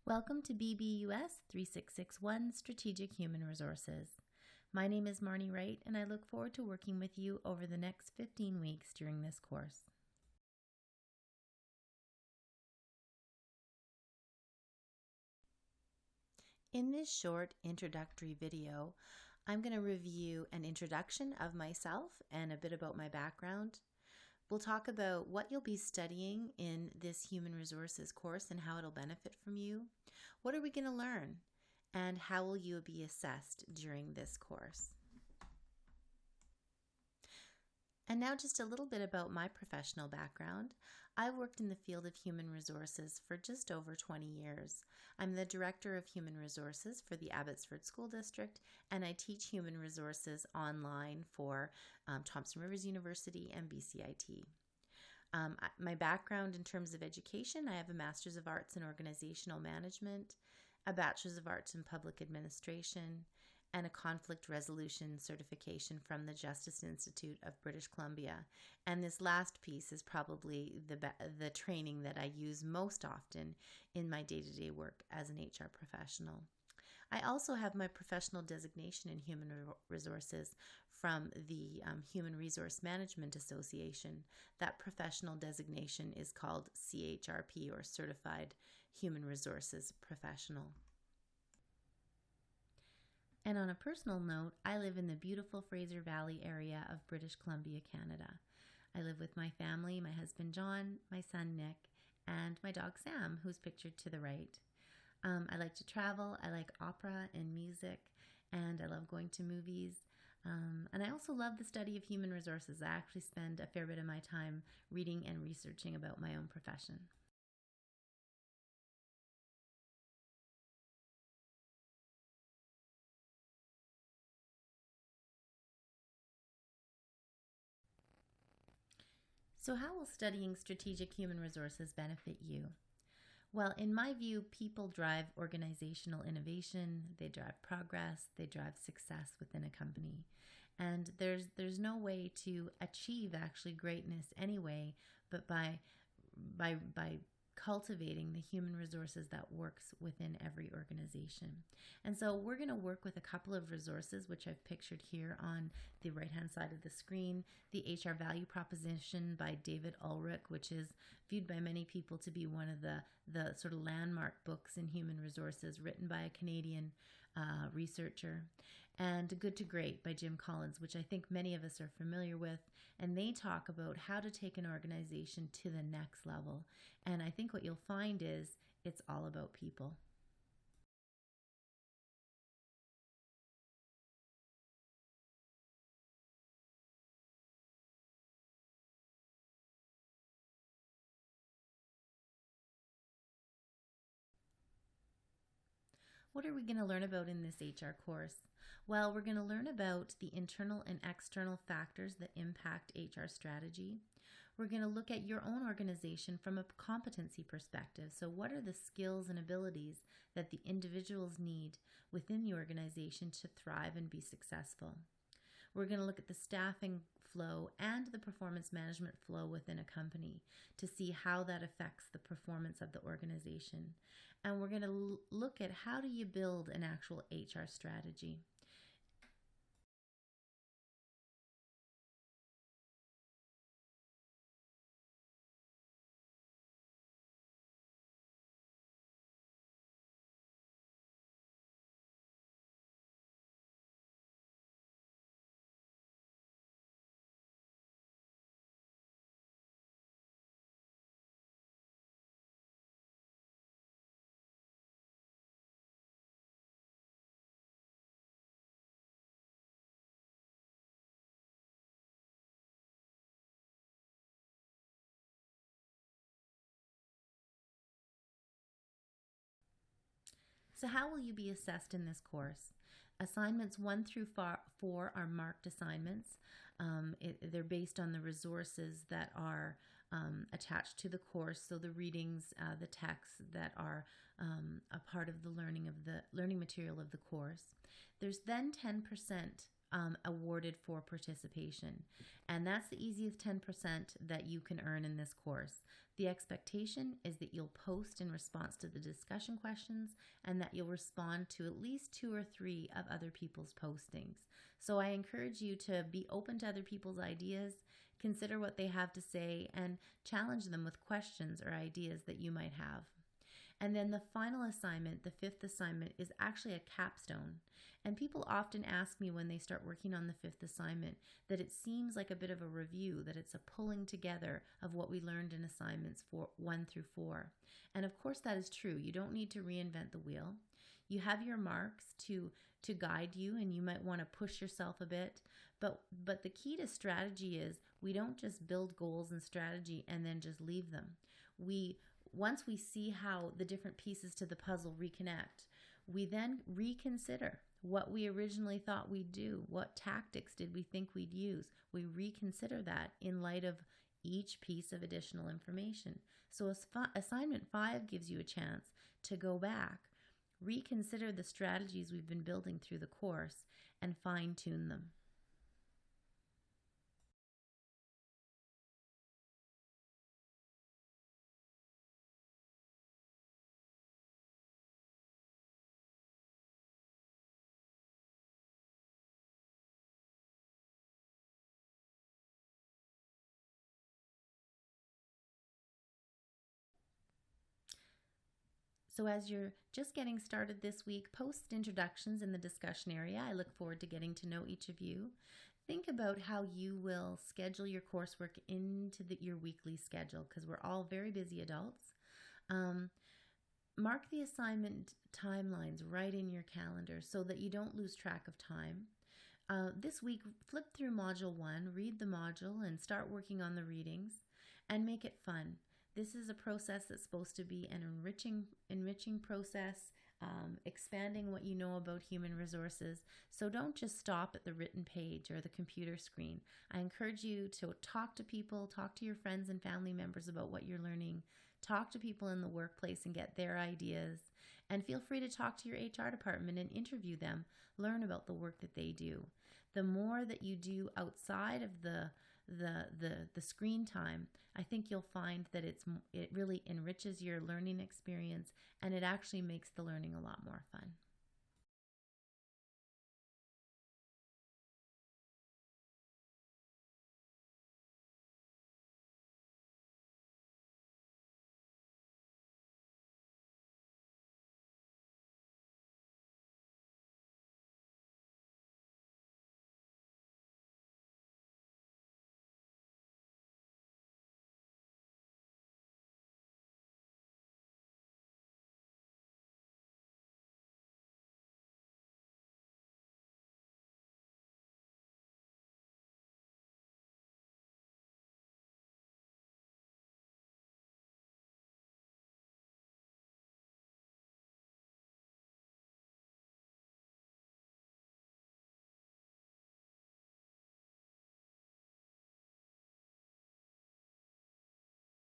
Welcome to BBUS 3661 Strategic Human Resources. My name is Marnie Wright, and I look forward to working with you over the next 15 weeks during this course. In this short introductory video, I'm going to review an introduction of myself and a bit about my background. We'll talk about what you'll be studying in this human resources course and how it'll benefit from you. What are we going to learn? And how will you be assessed during this course? And now just a little bit about my professional background. I've worked in the field of human resources for just over 20 years. I'm the Director of Human Resources for the Abbotsford School District, and I teach human resources online for Thompson Rivers University and BCIT. My background in terms of education, I have a Master's of Arts in Organizational Management, a Bachelor's of Arts in Public Administration, and a conflict resolution certification from the Justice Institute of British Columbia. And this last piece is probably the training that I use most often in my day-to-day work as an HR professional. I also have my professional designation in human resources from the Human Resource Management Association. That professional designation is called CHRP, or Certified Human Resources Professional. And on a personal note, I live in the beautiful Fraser Valley area of British Columbia, Canada. I live with my family, my husband John, my son Nick, and my dog Sam, who's pictured to the right. I like to travel, I like opera and music, and I love going to movies. And I also love the study of human resources. I actually spend a fair bit of my time reading and researching about my own profession. So how will studying strategic human resources benefit you? Well, in my view, people drive organizational innovation, they drive progress, they drive success within a company. And there's no way to achieve actually greatness anyway, but by cultivating the human resources that works within every organization. And so we're going to work with a couple of resources, which I've pictured here on the right-hand side of the screen. The HR Value Proposition by David Ulrich, which is viewed by many people to be one of the sort of landmark books in human resources, written by a Canadian researcher. And Good to Great by Jim Collins, which I think many of us are familiar with. And they talk about how to take an organization to the next level. And I think what you'll find is it's all about people. What are we going to learn about in this HR course? Well, we're going to learn about the internal and external factors that impact HR strategy. We're going to look at your own organization from a competency perspective. So what are the skills and abilities that the individuals need within the organization to thrive and be successful? We're going to look at the staffing flow and the performance management flow within a company to see how that affects the performance of the organization. And we're going to look at how do you build an actual HR strategy. So how will you be assessed in this course? Assignments 1 through 4 are marked assignments. They're based on the resources that are attached to the course, so the readings, the texts that are a part of the learning material of the course. There's then 10% awarded for participation. And that's the easiest 10% that you can earn in this course. The expectation is that you'll post in response to the discussion questions and that you'll respond to at least 2 or 3 of other people's postings. So I encourage you to be open to other people's ideas, consider what they have to say, and challenge them with questions or ideas that you might have. And then the final assignment, the 5th assignment, is actually a capstone. And people often ask me when they start working on the 5th assignment that it seems like a bit of a review, that it's a pulling together of what we learned in assignments 1 through 4. And of course that is true. You don't need to reinvent the wheel. You have your marks to guide you, and you might want to push yourself a bit. But the key to strategy is we don't just build goals and strategy and then just leave them. Once we see how the different pieces to the puzzle reconnect, we then reconsider what we originally thought we'd do. What tactics did we think we'd use? We reconsider that in light of each piece of additional information. So assignment 5 gives you a chance to go back, reconsider the strategies we've been building through the course, and fine-tune them. So as you're just getting started this week, post introductions in the discussion area. I look forward to getting to know each of you. Think about how you will schedule your coursework into your weekly schedule, because we're all very busy adults. Mark the assignment timelines right in your calendar so that you don't lose track of time. This week, flip through Module 1, read the module, and start working on the readings, and make it fun. This is a process that's supposed to be an enriching process, expanding what you know about human resources. So don't just stop at the written page or the computer screen. I encourage you to talk to people, talk to your friends and family members about what you're learning, talk to people in the workplace and get their ideas, and feel free to talk to your HR department and interview them, learn about the work that they do. The more that you do outside of the screen time, I think you'll find that it really enriches your learning experience, and it actually makes the learning a lot more fun.